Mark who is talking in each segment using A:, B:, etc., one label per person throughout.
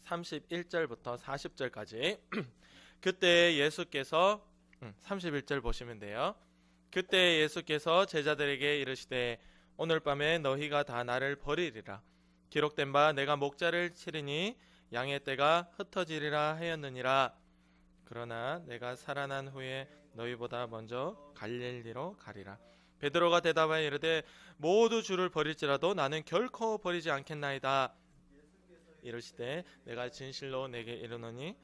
A: 31절부터 40절까지 그때 예수께서 31절 보시면 돼요. 그때 예수께서 제자들에게 이르시되 오늘 밤에 너희가 다 나를 버리리라. 기록된 바 내가 목자를 치리니 양의 떼가 흩어지리라 하였느니라. 그러나 내가 살아난 후에 너희보다 먼저 갈릴리로 가리라. 베드로가 대답하여 이르되 모두 주를 버릴지라도 나는 결코 버리지 않겠나이다. 이르시되 내가 진실로 내게 이르노니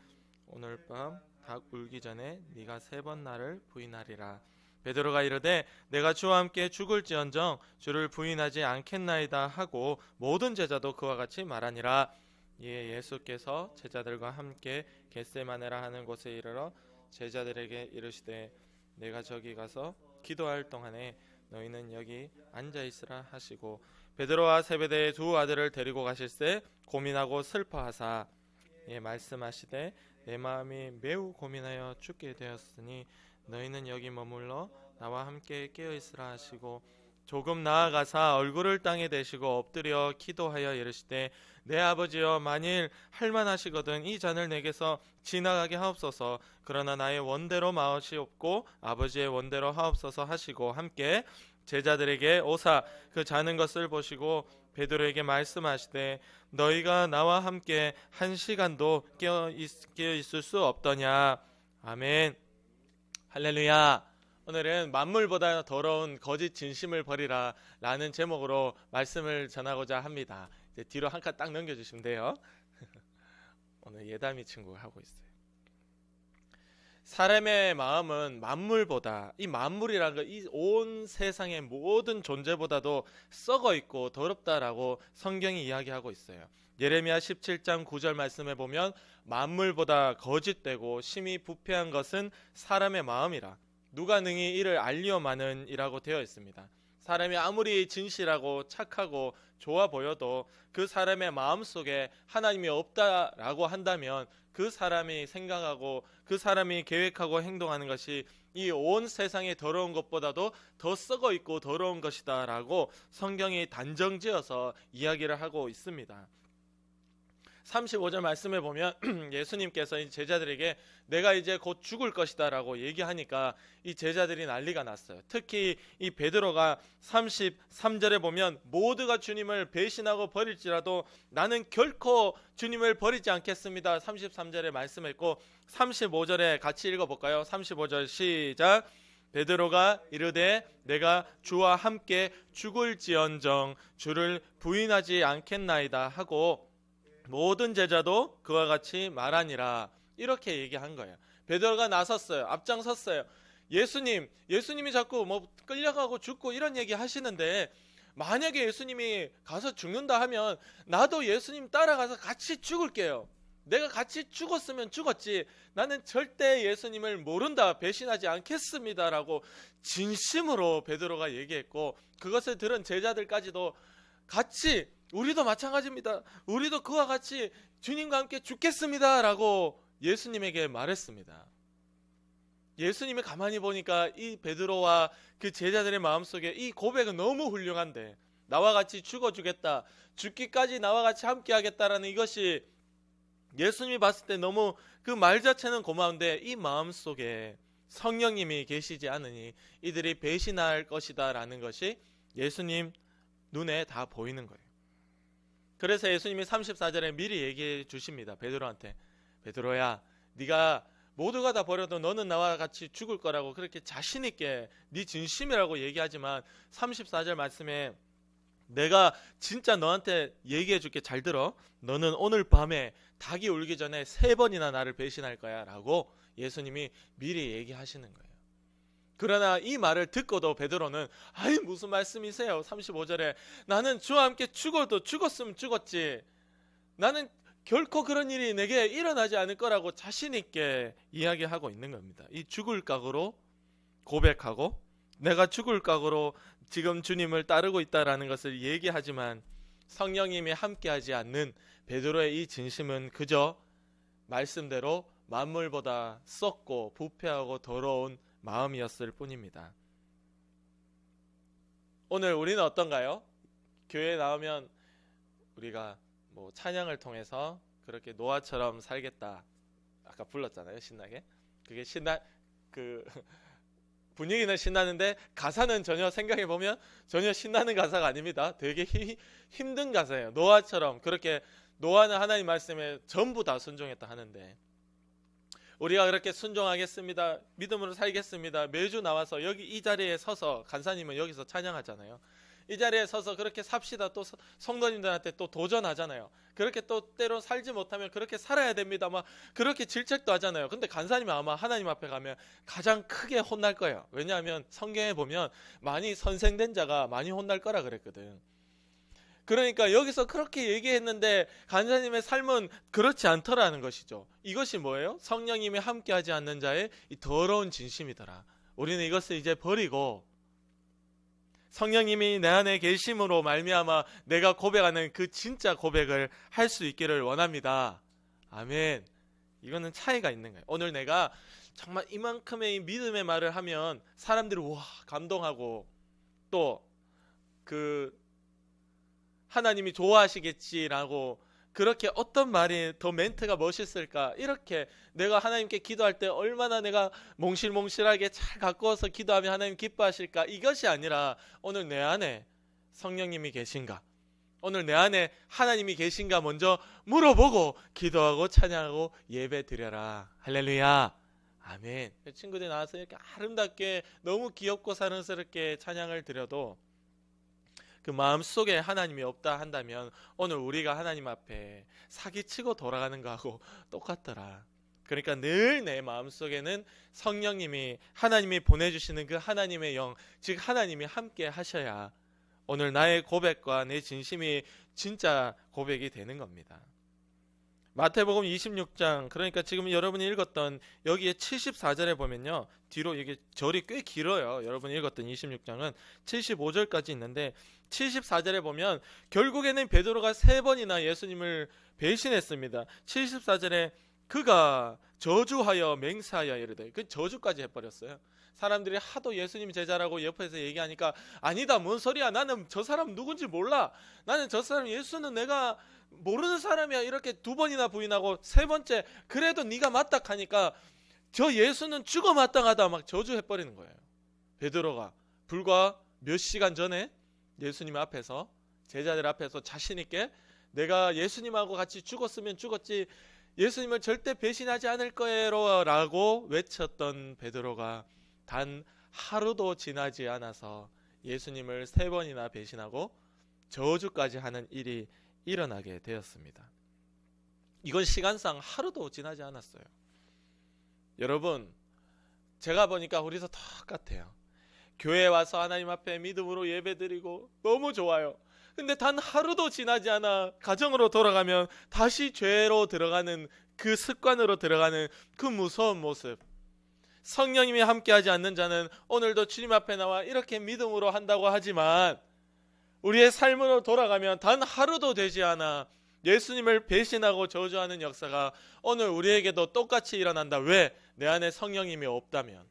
A: 오늘 밤 닭 울기 전에 네가 3번 나를 부인하리라. 베드로가 이르되 내가 주와 함께 죽을지언정 주를 부인하지 않겠나이다 하고 모든 제자도 그와 같이 말하니라. 이에 예수께서 제자들과 함께 겟세마네라 하는 곳에 이르러 제자들에게 이르시되 내가 저기 가서 기도할 동안에 너희는 여기 앉아있으라 하시고 베드로와 세베대의 2 아들을 데리고 가실새 고민하고 슬퍼하사 말씀하시되 내 마음이 매우 고민하여 죽게 되었으니 너희는 여기 머물러 나와 함께 깨어있으라 하시고 조금 나아가사 얼굴을 땅에 대시고 엎드려 기도하여 이르시되 내 아버지여 만일 할만하시거든 이 잔을 내게서 지나가게 하옵소서. 그러나 나의 원대로 마시옵고 아버지의 원대로 하옵소서 하시고 함께 제자들에게 오사 그 자는 것을 보시고 베드로에게 말씀하시되 너희가 나와 함께 1시간도 깨어 있을 수 없더냐. 아멘. 할렐루야. 오늘은 만물보다 더러운 거짓 진심을 버리라 라는 제목으로 말씀을 전하고자 합니다. 이제 뒤로 한 칸 딱 넘겨주시면 돼요. 오늘 예담이 친구가 하고 있어요. 사람의 마음은 만물보다, 이 만물이라는 거, 이 온 세상의 모든 존재보다도 썩어 있고 더럽다라고 성경이 이야기하고 있어요. 예레미야 17장 9절 말씀에 보면 만물보다 거짓되고 심히 부패한 것은 사람의 마음이라 누가 능히 이를 알리오마는 이라고 되어 있습니다. 사람이 아무리 진실하고 착하고 좋아 보여도 그 사람의 마음속에 하나님이 없다라고 한다면 그 사람이 생각하고 그 사람이 계획하고 행동하는 것이 이 온 세상의 더러운 것보다도 더 썩어 있고 더러운 것이다 라고 성경이 단정지어서 이야기를 하고 있습니다. 35절 말씀에 보면 예수님께서 이 제자들에게 내가 이제 곧 죽을 것이다 라고 얘기하니까 이 제자들이 난리가 났어요. 특히 이 베드로가 33절에 보면 모두가 주님을 배신하고 버릴지라도 나는 결코 주님을 버리지 않겠습니다 33절에 말씀했고 35절에 같이 읽어볼까요? 35절 시작. 베드로가 이르되 내가 주와 함께 죽을지언정 주를 부인하지 않겠나이다 하고 모든 제자도 그와 같이 말하니라. 이렇게 얘기한 거예요. 베드로가 나섰어요. 앞장섰어요. 예수님이 자꾸 뭐 끌려가고 죽고 이런 얘기 하시는데 만약에 예수님이 가서 죽는다 하면 나도 예수님 따라가서 같이 죽을게요. 내가 같이 죽었으면 죽었지 나는 절대 예수님을 모른다 배신하지 않겠습니다 라고 진심으로 베드로가 얘기했고 그것을 들은 제자들까지도 같이 우리도 마찬가지입니다. 우리도 그와 같이 주님과 함께 죽겠습니다 라고 예수님에게 말했습니다. 예수님이 가만히 보니까 이 베드로와 그 제자들의 마음속에 이 고백은 너무 훌륭한데 나와 같이 죽어주겠다, 죽기까지 나와 같이 함께 하겠다라는 이것이 예수님이 봤을 때 너무 그 말 자체는 고마운데 이 마음속에 성령님이 계시지 않으니 이들이 배신할 것이다 라는 것이 예수님 눈에 다 보이는 거예요. 그래서 예수님이 34절에 미리 얘기해 주십니다. 베드로한테 베드로야 네가 모두가 다 버려도 너는 나와 같이 죽을 거라고 그렇게 자신 있게 네 진심이라고 얘기하지만 34절 말씀에 내가 진짜 너한테 얘기해 줄게. 잘 들어. 너는 오늘 밤에 닭이 울기 전에 3번이나 나를 배신할 거야 라고 예수님이 미리 얘기하시는 거예요. 그러나 이 말을 듣고도 베드로는 아이 무슨 말씀이세요? 35절에 나는 주와 함께 죽어도 죽었으면 죽었지 나는 결코 그런 일이 내게 일어나지 않을 거라고 자신 있게 이야기하고 있는 겁니다. 이 죽을 각오로 고백하고 내가 죽을 각오로 지금 주님을 따르고 있다라는 것을 얘기하지만 성령님이 함께하지 않는 베드로의 이 진심은 그저 말씀대로 만물보다 썩고 부패하고 더러운 마음이었을 뿐입니다. 오늘 우리는 어떤가요? 교회에 나오면 우리가 뭐 찬양을 통해서 그렇게 노아처럼 살겠다. 아까 불렀잖아요, 신나게. 그게 그 분위기는 신나는데 가사는 전혀 생각해 보면 전혀 신나는 가사가 아닙니다. 되게 힘든 가사예요. 노아처럼 그렇게 노아는 하나님 말씀에 전부 다 순종했다 하는데 우리가 그렇게 순종하겠습니다. 믿음으로 살겠습니다. 매주 나와서 여기 이 자리에 서서 간사님은 여기서 찬양하잖아요. 이 자리에 서서 그렇게 삽시다. 또 성도님들한테 또 도전하잖아요. 그렇게 또 때로 살지 못하면 그렇게 살아야 됩니다. 막 그렇게 질책도 하잖아요. 근데 간사님은 아마 하나님 앞에 가면 가장 크게 혼날 거예요. 왜냐하면 성경에 보면 많이 선생된 자가 많이 혼날 거라 그랬거든. 그러니까 여기서 그렇게 얘기했는데 간사님의 삶은 그렇지 않더라는 것이죠. 이것이 뭐예요? 성령님이 함께하지 않는 자의 이 더러운 진심이더라. 우리는 이것을 이제 버리고 성령님이 내 안에 계심으로 말미암아 내가 고백하는 그 진짜 고백을 할 수 있기를 원합니다. 아멘. 이거는 차이가 있는 거예요. 오늘 내가 정말 이만큼의 믿음의 말을 하면 사람들이 와 감동하고 또 하나님이 좋아하시겠지라고 그렇게 어떤 말이 더 멘트가 멋있을까 이렇게 내가 하나님께 기도할 때 얼마나 내가 몽실몽실하게 잘 가꾸어서 기도하면 하나님 기뻐하실까 이것이 아니라 오늘 내 안에 성령님이 계신가 오늘 내 안에 하나님이 계신가 먼저 물어보고 기도하고 찬양하고 예배 드려라. 할렐루야. 아멘. 친구들이 나와서 이렇게 아름답게 너무 귀엽고 사랑스럽게 찬양을 드려도 그 마음속에 하나님이 없다 한다면 오늘 우리가 하나님 앞에 사기치고 돌아가는 거하고 똑같더라. 그러니까 늘 내 마음속에는 성령님이 하나님이 보내주시는 그 하나님의 영, 즉 하나님이 함께 하셔야 오늘 나의 고백과 내 진심이 진짜 고백이 되는 겁니다. 마태복음 26장 그러니까 지금 여러분이 읽었던 여기에 74절에 보면요. 뒤로 이게 절이 꽤 길어요. 여러분이 읽었던 26장은 75절까지 있는데 74절에 보면 결국에는 베드로가 3번이나 예수님을 배신했습니다. 74절에 그가 저주하여 맹세하여 이르되 그 저주까지 해버렸어요. 사람들이 하도 예수님 제자라고 옆에서 얘기하니까 아니다 뭔 소리야 나는 저 사람 누군지 몰라 나는 저 사람 예수는 내가 모르는 사람이야 이렇게 2번이나 부인하고 3번째 그래도 네가 맞다 하니까 저 예수는 죽어 마땅하다 막 저주해버리는 거예요. 베드로가 불과 몇 시간 전에 예수님 앞에서 제자들 앞에서 자신 있게 내가 예수님하고 같이 죽었으면 죽었지 예수님을 절대 배신하지 않을 거예요 라고 외쳤던 베드로가 단 하루도 지나지 않아서 예수님을 3번이나 배신하고 저주까지 하는 일이 일어나게 되었습니다. 이건 시간상 하루도 지나지 않았어요. 여러분 제가 보니까 우리도 똑같아요. 교회에 와서 하나님 앞에 믿음으로 예배드리고 너무 좋아요. 근데 단 하루도 지나지 않아 가정으로 돌아가면 다시 죄로 들어가는 그 습관으로 들어가는 그 무서운 모습. 성령님이 함께하지 않는 자는 오늘도 주님 앞에 나와 이렇게 믿음으로 한다고 하지만 우리의 삶으로 돌아가면 단 하루도 되지 않아 예수님을 배신하고 저주하는 역사가 오늘 우리에게도 똑같이 일어난다. 왜? 내 안에 성령님이 없다면.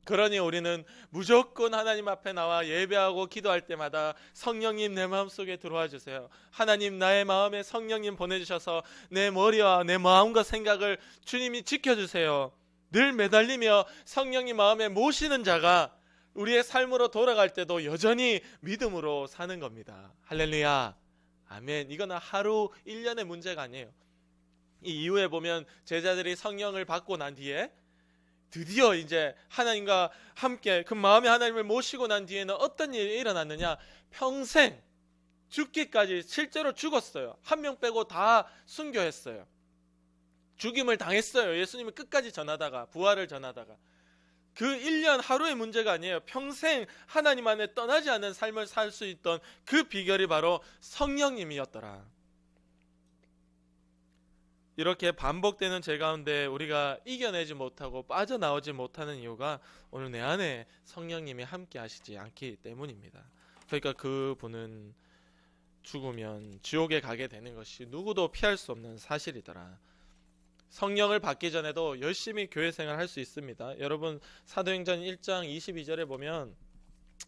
A: 그러니 우리는 무조건 하나님 앞에 나와 예배하고 기도할 때마다 성령님 내 마음속에 들어와 주세요. 하나님 나의 마음에 성령님 보내주셔서 내 머리와 내 마음과 생각을 주님이 지켜주세요. 늘 매달리며 성령님 마음에 모시는 자가 우리의 삶으로 돌아갈 때도 여전히 믿음으로 사는 겁니다. 할렐루야. 아멘. 이거는 하루 1년의 문제가 아니에요. 이 이후에 보면 제자들이 성령을 받고 난 뒤에 드디어 이제 하나님과 함께 그 마음에 하나님을 모시고 난 뒤에는 어떤 일이 일어났느냐 평생 죽기까지 실제로 죽었어요. 한 명 빼고 다 순교했어요. 죽임을 당했어요. 예수님을 끝까지 전하다가 부활을 전하다가 그 1년 하루의 문제가 아니에요. 평생 하나님 안에 떠나지 않은 삶을 살 수 있던 그 비결이 바로 성령님이었더라. 이렇게 반복되는 죄 가운데 우리가 이겨내지 못하고 빠져나오지 못하는 이유가 오늘 내 안에 성령님이 함께 하시지 않기 때문입니다. 그러니까 그분은 죽으면 지옥에 가게 되는 것이 누구도 피할 수 없는 사실이더라. 성령을 받기 전에도 열심히 교회 생활 할 수 있습니다. 여러분 사도행전 1장 22절에 보면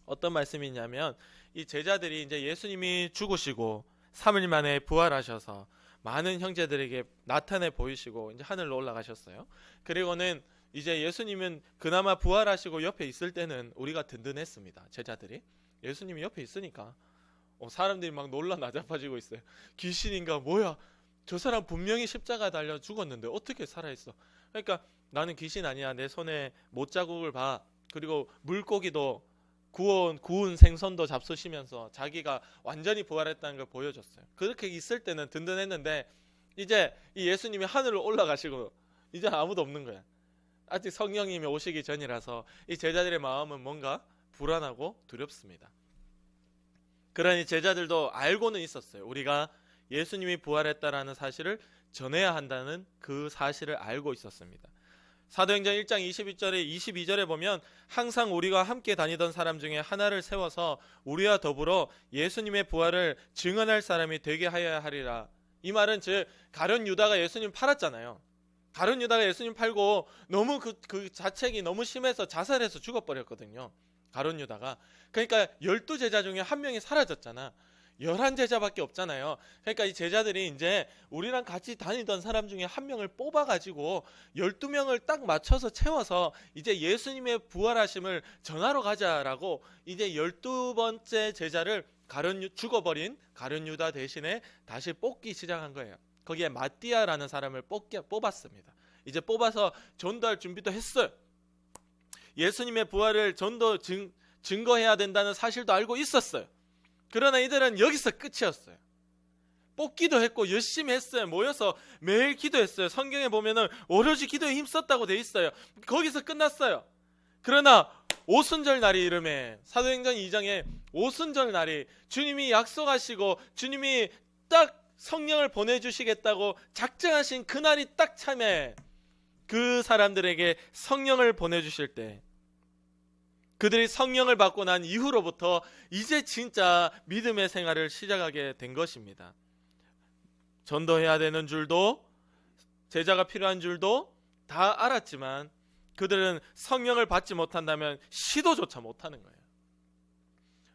A: 어떤 말씀이 있냐면 이 제자들이 이제 예수님이 죽으시고 3일 만에 부활하셔서 많은 형제들에게 나타내 보이시고 이제 하늘로 올라가셨어요. 그리고는 이제 예수님은 그나마 부활하시고 옆에 있을 때는 우리가 든든했습니다. 제자들이 예수님이 옆에 있으니까 사람들이 막 놀라 나자빠지고 있어요. 귀신인가 뭐야, 저 사람 분명히 십자가에 달려 죽었는데 어떻게 살아있어. 그러니까 나는 귀신 아니야, 내 손에 못자국을 봐. 그리고 물고기도 구운 생선도 잡수시면서 자기가 완전히 부활했다는 걸 보여줬어요. 그렇게 있을 때는 든든했는데 이제 이 예수님이 하늘로 올라가시고 이제 아무도 없는 거야. 아직 성령님이 오시기 전이라서 이 제자들의 마음은 뭔가 불안하고 두렵습니다. 그러니 제자들도 알고는 있었어요. 우리가 예수님이 부활했다라는 사실을 전해야 한다는 그 사실을 알고 있었습니다. 사도행전 1장 22절에 보면 항상 우리가 함께 다니던 사람 중에 하나를 세워서 우리와 더불어 예수님의 부활을 증언할 사람이 되게 하여야 하리라. 이 말은 즉 가룟 유다가 예수님 팔았잖아요. 가룟 유다가 예수님 팔고 너무 그 자책이 너무 심해서 자살해서 죽어버렸거든요. 가룟 유다가. 그러니까 12제자 중에 한 명이 사라졌잖아. 11제자밖에 없잖아요. 그러니까 이 제자들이 이제 우리랑 같이 다니던 사람 중에 한 명을 뽑아가지고 12명을 딱 맞춰서 채워서 이제 예수님의 부활하심을 전하러 가자라고 이제 12번째 제자를 죽어버린 가룟 유다 대신에 다시 뽑기 시작한 거예요. 거기에 마띠아라는 사람을 뽑았습니다. 이제 뽑아서 전도할 준비도 했어요. 예수님의 부활을 증거해야 된다는 사실도 알고 있었어요. 그러나 이들은 여기서 끝이었어요. 뽑기도 했고 열심히 했어요. 모여서 매일 기도했어요. 성경에 보면은 오로지 기도에 힘썼다고 돼 있어요. 거기서 끝났어요. 그러나 오순절 날이 이름에 사도행전 2장에 오순절 날이 주님이 약속하시고 주님이 딱 성령을 보내주시겠다고 작정하신 그날이 딱 참에 그 사람들에게 성령을 보내주실 때 그들이 성령을 받고 난 이후로부터 이제 진짜 믿음의 생활을 시작하게 된 것입니다. 전도해야 되는 줄도 제자가 필요한 줄도 다 알았지만 그들은 성령을 받지 못한다면 시도조차 못하는 거예요.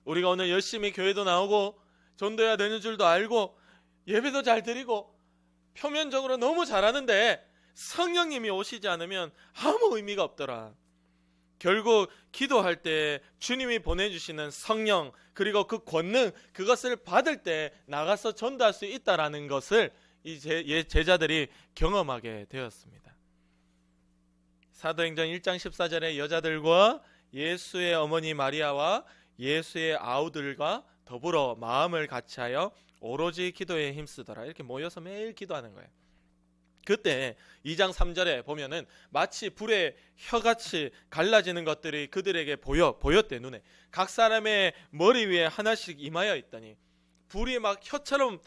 A: 우리가 오늘 열심히 교회도 나오고 전도해야 되는 줄도 알고 예배도 잘 드리고 표면적으로 너무 잘하는데 성령님이 오시지 않으면 아무 의미가 없더라. 결국 기도할 때 주님이 보내주시는 성령 그리고 그 권능 그것을 받을 때 나가서 전도할 수 있다라는 것을 이 제자들이 경험하게 되었습니다. 사도행전 1장 14절에 여자들과 예수의 어머니 마리아와 예수의 아우들과 더불어 마음을 같이하여 오로지 기도에 힘쓰더라. 이렇게 모여서 매일 기도하는 거예요. 그때 2장 3절에 보면은 마치 불에 혀같이 갈라지는 것들이 그들에게 보였대. 눈에 각 사람의 머리 위에 하나씩 임하여 있더니 불이 막 혀처럼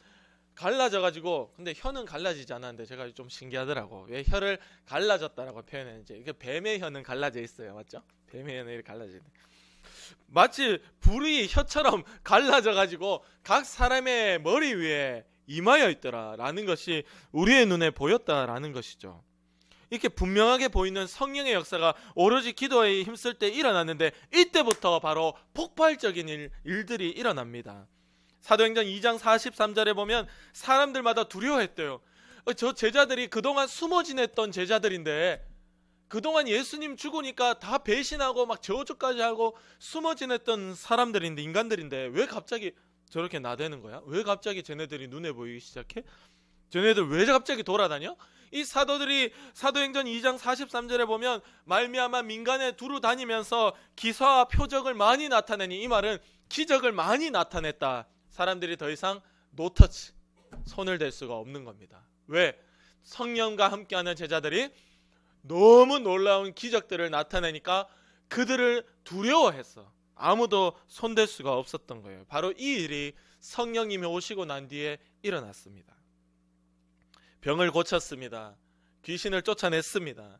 A: 갈라져가지고, 근데 혀는 갈라지지 않았는데 제가 좀 신기하더라고. 왜 혀를 갈라졌다라고 표현했는지. 이게 뱀의 혀는 갈라져 있어요, 맞죠? 뱀의 혀는 이렇게 갈라지네. 마치 불이 혀처럼 갈라져가지고 각 사람의 머리 위에 임하여 있더라라는 것이 우리의 눈에 보였다라는 것이죠. 이렇게 분명하게 보이는 성령의 역사가 오로지 기도에 힘쓸 때 일어났는데 이때부터 바로 폭발적인 일들이 일어납니다. 사도행전 2장 43절에 보면 사람들마다 두려워했대요. 저 제자들이 그동안 숨어 지냈던 제자들인데 그동안 예수님 죽으니까 다 배신하고 막 저주까지 하고 숨어 지냈던 사람들인데, 인간들인데 왜 갑자기 저렇게 나대는 거야? 왜 갑자기 쟤네들이 눈에 보이기 시작해? 쟤네들 왜 갑자기 돌아다녀? 이 사도들이 사도행전 2장 43절에 보면 말미암아 민간에 두루 다니면서 기사와 표적을 많이 나타내니, 이 말은 기적을 많이 나타냈다. 사람들이 더 이상 노터치, 손을 댈 수가 없는 겁니다. 왜? 성령과 함께하는 제자들이 너무 놀라운 기적들을 나타내니까 그들을 두려워했어. 아무도 손댈 수가 없었던 거예요. 바로 이 일이 성령님이 오시고 난 뒤에 일어났습니다. 병을 고쳤습니다. 귀신을 쫓아냈습니다.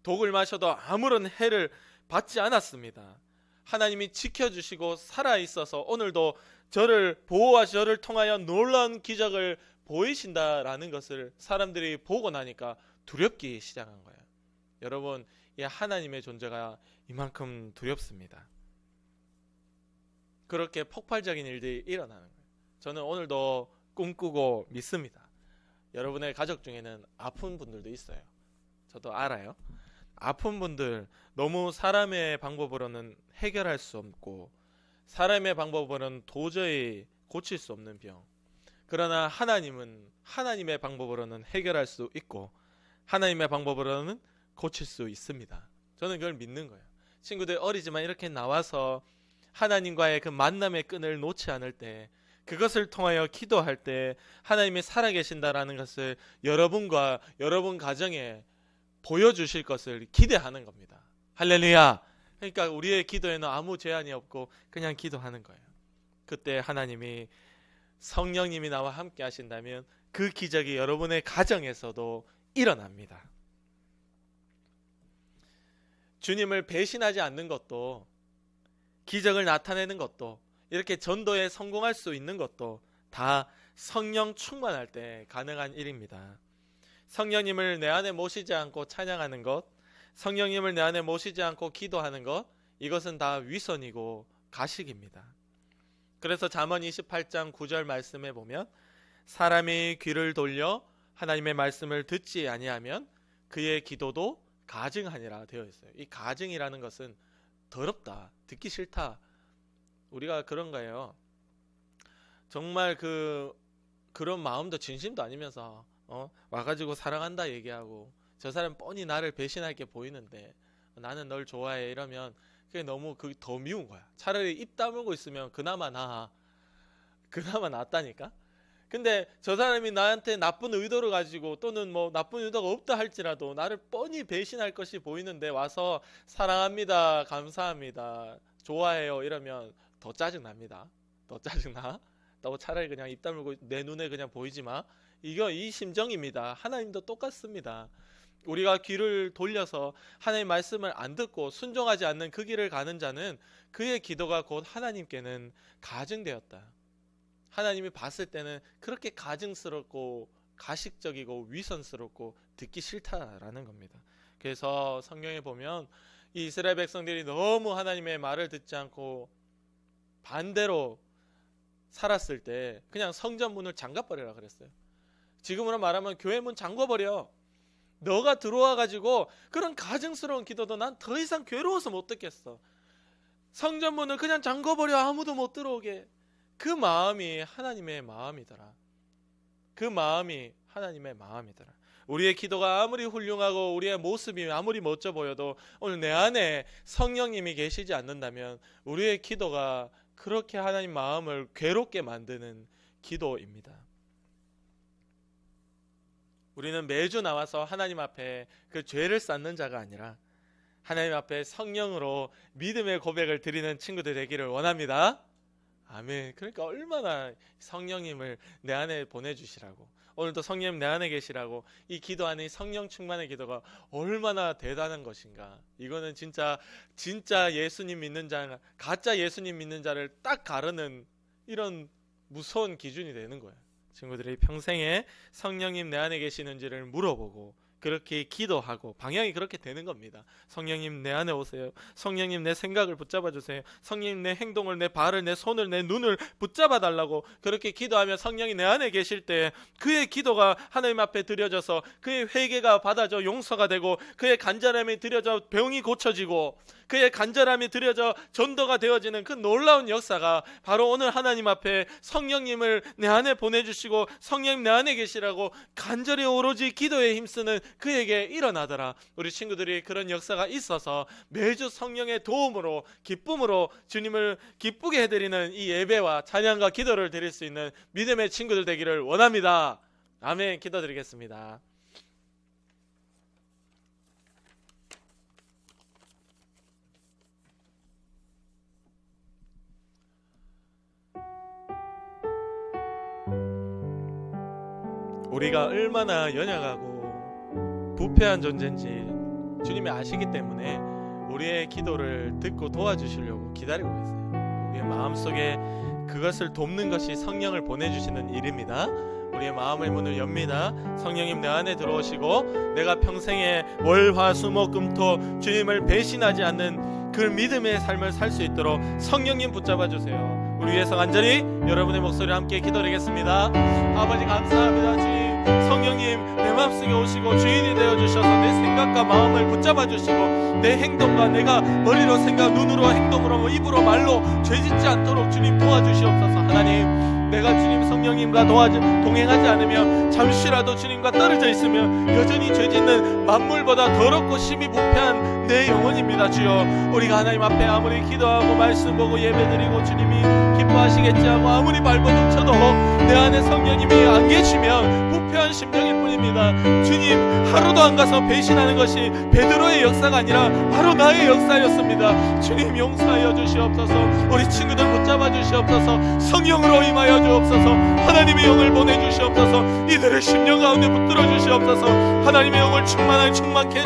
A: 독을 마셔도 아무런 해를 받지 않았습니다. 하나님이 지켜주시고 살아있어서 오늘도 저를 보호와 저를 통하여 놀라운 기적을 보이신다라는 것을 사람들이 보고 나니까 두렵기 시작한 거예요. 여러분, 이 하나님의 존재가 이만큼 두렵습니다. 그렇게 폭발적인 일들이 일어나는 거예요. 저는 오늘도 꿈꾸고 믿습니다. 여러분의 가족 중에는 아픈 분들도 있어요. 저도 알아요. 아픈 분들, 너무 사람의 방법으로는 해결할 수 없고 사람의 방법으로는 도저히 고칠 수 없는 병. 그러나 하나님은 하나님의 방법으로는 해결할 수 있고 하나님의 방법으로는 고칠 수 있습니다. 저는 그걸 믿는 거예요. 친구들 어리지만 이렇게 나와서 하나님과의 그 만남의 끈을 놓지 않을 때, 그것을 통하여 기도할 때 하나님이 살아계신다라는 것을 여러분과 여러분 가정에 보여주실 것을 기대하는 겁니다. 할렐루야. 그러니까 우리의 기도에는 아무 제한이 없고 그냥 기도하는 거예요. 그때 하나님이, 성령님이 나와 함께 하신다면 그 기적이 여러분의 가정에서도 일어납니다. 주님을 배신하지 않는 것도, 기적을 나타내는 것도, 이렇게 전도에 성공할 수 있는 것도 다 성령 충만할 때 가능한 일입니다. 성령님을 내 안에 모시지 않고 찬양하는 것, 성령님을 내 안에 모시지 않고 기도하는 것, 이것은 다 위선이고 가식입니다. 그래서 잠언 28장 9절 말씀에 보면 사람이 귀를 돌려 하나님의 말씀을 듣지 아니하면 그의 기도도 가증하니라 되어 있어요. 이 가증이라는 것은 더럽다, 듣기 싫다, 우리가 그런 거예요. 정말 그런 마음도 진심도 아니면서 와가지고 사랑한다 얘기하고 저 사람 뻔히 나를 배신할 게 보이는데 나는 널 좋아해 이러면 그게 너무 더 미운 거야. 차라리 입 다물고 있으면 그나마 낫다니까. 근데 저 사람이 나한테 나쁜 의도를 가지고 또는 뭐 나쁜 의도가 없다 할지라도 나를 뻔히 배신할 것이 보이는데 와서 사랑합니다, 감사합니다, 좋아해요 이러면 더 짜증납니다. 더 짜증나? 너 차라리 그냥 입 다물고 내 눈에 그냥 보이지 마. 이 심정입니다. 하나님도 똑같습니다. 우리가 귀를 돌려서 하나님의 말씀을 안 듣고 순종하지 않는 그 길을 가는 자는 그의 기도가 곧 하나님께는 가증되었다. 하나님이 봤을 때는 그렇게 가증스럽고 가식적이고 위선스럽고 듣기 싫다라는 겁니다. 그래서 성경에 보면 이 이스라엘 백성들이 너무 하나님의 말을 듣지 않고 반대로 살았을 때 그냥 성전 문을 잠가버리라 그랬어요. 지금으로 말하면 교회 문 잠궈버려. 너가 들어와가지고 그런 가증스러운 기도도 난 더 이상 괴로워서 못 듣겠어. 성전 문을 그냥 잠궈버려. 아무도 못 들어오게. 그 마음이 하나님의 마음이더라. 그 마음이 하나님의 마음이더라. 우리의 기도가 아무리 훌륭하고 우리의 모습이 아무리 멋져 보여도 오늘 내 안에 성령님이 계시지 않는다면 우리의 기도가 그렇게 하나님 마음을 괴롭게 만드는 기도입니다. 우리는 매주 나와서 하나님 앞에 그 죄를 쌓는 자가 아니라 하나님 앞에 성령으로 믿음의 고백을 드리는 친구들 되기를 원합니다. 아멘. 그러니까 얼마나 성령님을 내 안에 보내주시라고, 오늘도 성령님 내 안에 계시라고, 이 기도 안에 성령 충만의 기도가 얼마나 대단한 것인가. 이거는 진짜 예수님 믿는 자, 가짜 예수님 믿는 자를 딱 가르는 이런 무서운 기준이 되는 거예요. 친구들이 평생에 성령님 내 안에 계시는지를 물어보고 그렇게 기도하고 방향이 그렇게 되는 겁니다. 성령님 내 안에 오세요. 성령님 내 생각을 붙잡아 주세요. 성령님 내 행동을, 내 발을, 내 손을, 내 눈을 붙잡아 달라고 그렇게 기도하면 성령이 내 안에 계실 때 그의 기도가 하나님 앞에 드려져서 그의 회개가 받아져 용서가 되고 그의 간절함이 드려져 병이 고쳐지고 그의 간절함이 드려져 전도가 되어지는 그 놀라운 역사가 바로 오늘 하나님 앞에 성령님을 내 안에 보내주시고 성령님 내 안에 계시라고 간절히 오로지 기도에 힘쓰는 그에게 일어나더라. 우리 친구들이 그런 역사가 있어서 매주 성령의 도움으로 기쁨으로 주님을 기쁘게 해드리는 이 예배와 찬양과 기도를 드릴 수 있는 믿음의 친구들 되기를 원합니다. 아멘. 기도드리겠습니다. 우리가 얼마나 연약하고 부패한 존재인지 주님이 아시기 때문에 우리의 기도를 듣고 도와주시려고 기다리고 계세요. 우리의 마음속에 그것을 돕는 것이 성령을 보내주시는 일입니다. 우리의 마음의 문을 엽니다. 성령님 내 안에 들어오시고 내가 평생에 월, 화, 수, 목, 금, 토 주님을 배신하지 않는 그 믿음의 삶을 살 수 있도록 성령님 붙잡아 주세요. 우리 위해서 간절히 여러분의 목소리와 함께 기도드리겠습니다. 아버지 감사합니다. 주님 성령님 내 마음속에 오시고 주인이 되어주셔서 내 생각과 마음을 붙잡아 주시고 내 행동과 내가 머리로 생각, 눈으로 행동으로 입으로 말로 죄짓지 않도록 주님 도와주시옵소서. 하나님, 내가 주님 성령님과 동행하지 않으며 잠시라도 주님과 떨어져 있으면 여전히 죄짓는 만물보다 더럽고 심히 부패한 내 영혼입니다. 주여, 우리가 하나님 앞에 아무리 기도하고 말씀 보고 예배드리고 주님이 기뻐하시겠지 하고 아무리 발버둥 쳐도 내 안에 성령님이 안 계시면 부패한 심정일 뿐입니다. 주님, 하루도 안 가서 배신하는 것이 베드로의 역사가 아니라 바로 나의 역사였습니다. 주님, 용서하여 주시옵소서. 우리 친구들 붙잡아 주시옵소서. 성령으로 임하여 주옵소서. 하나님의 영을 보내주시옵소서. 이들의 심령 가운데 붙들어 주시옵소서. 하나님의 영을 충만케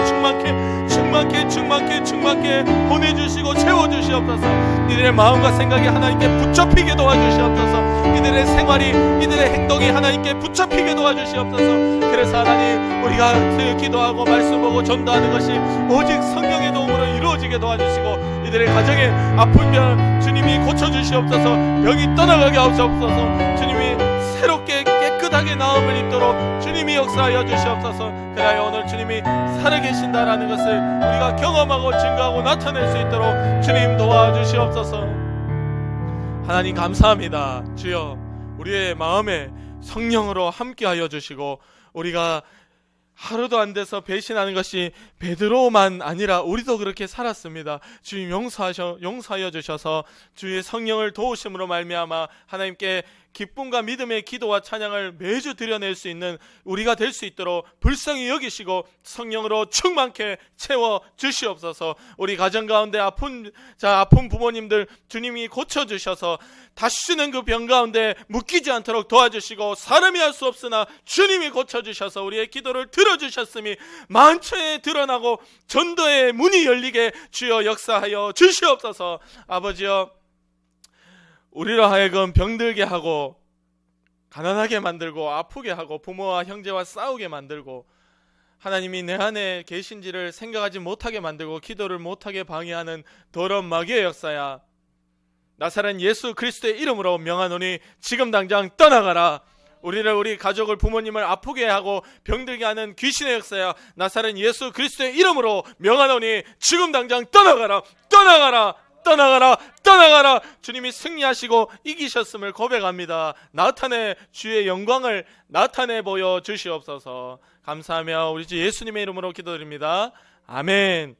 A: 보내주시고 채워주시옵소서. 이들의 마음과 생각이 하나님께 붙잡히게 도와주시옵소서. 이들의 생활이, 이들의 행동이 하나님께 붙잡히게 도와주시옵소서. 그래서 하나님, 우리가 기도하고 말씀 보고 전도하는 것이 오직 성령의 도움으로 이루어지게 도와주시고 이들의 가정에 아픈 병 주님이 고쳐주시옵소서. 병이 떠나가게 하옵소서. 주님이 새롭게 깨끗하게 나음을 입도록 주님이 역사하여 주시옵소서. 그래야 오늘 주님이 살아계신다라는 것을 우리가 경험하고 증거하고 나타낼 수 있도록 주님 도와주시옵소서. 하나님 감사합니다. 주여, 우리의 마음에 성령으로 함께하여 주시고 우리가 하루도 안 돼서 배신하는 것이 베드로만 아니라 우리도 그렇게 살았습니다. 주님, 용서하여 주셔서 주의 성령을 도우심으로 말미암아 하나님께 기쁨과 믿음의 기도와 찬양을 매주 드려낼 수 있는 우리가 될 수 있도록 불쌍히 여기시고 성령으로 충만케 채워 주시옵소서. 우리 가정 가운데 아픈 부모님들 주님이 고쳐주셔서 다시는 그 병 가운데 묶이지 않도록 도와주시고 사람이 할 수 없으나 주님이 고쳐주셔서 우리의 기도를 들어주셨음이 만천에 드러나고 전도의 문이 열리게 주여 역사하여 주시옵소서. 아버지여, 우리로 하여금 병들게 하고 가난하게 만들고 아프게 하고 부모와 형제와 싸우게 만들고 하나님이 내 안에 계신지를 생각하지 못하게 만들고 기도를 못하게 방해하는 더러운 마귀의 역사야, 나사렛 예수 그리스도의 이름으로 명하노니 지금 당장 떠나가라. 우리 가족을, 부모님을 아프게 하고 병들게 하는 귀신의 역사야, 나사렛 예수 그리스도의 이름으로 명하노니 지금 당장 떠나가라. 주님이 승리하시고 이기셨음을 고백합니다. 주의 영광을 나타내 보여 주시옵소서. 감사하며 우리 주 예수님의 이름으로 기도드립니다. 아멘.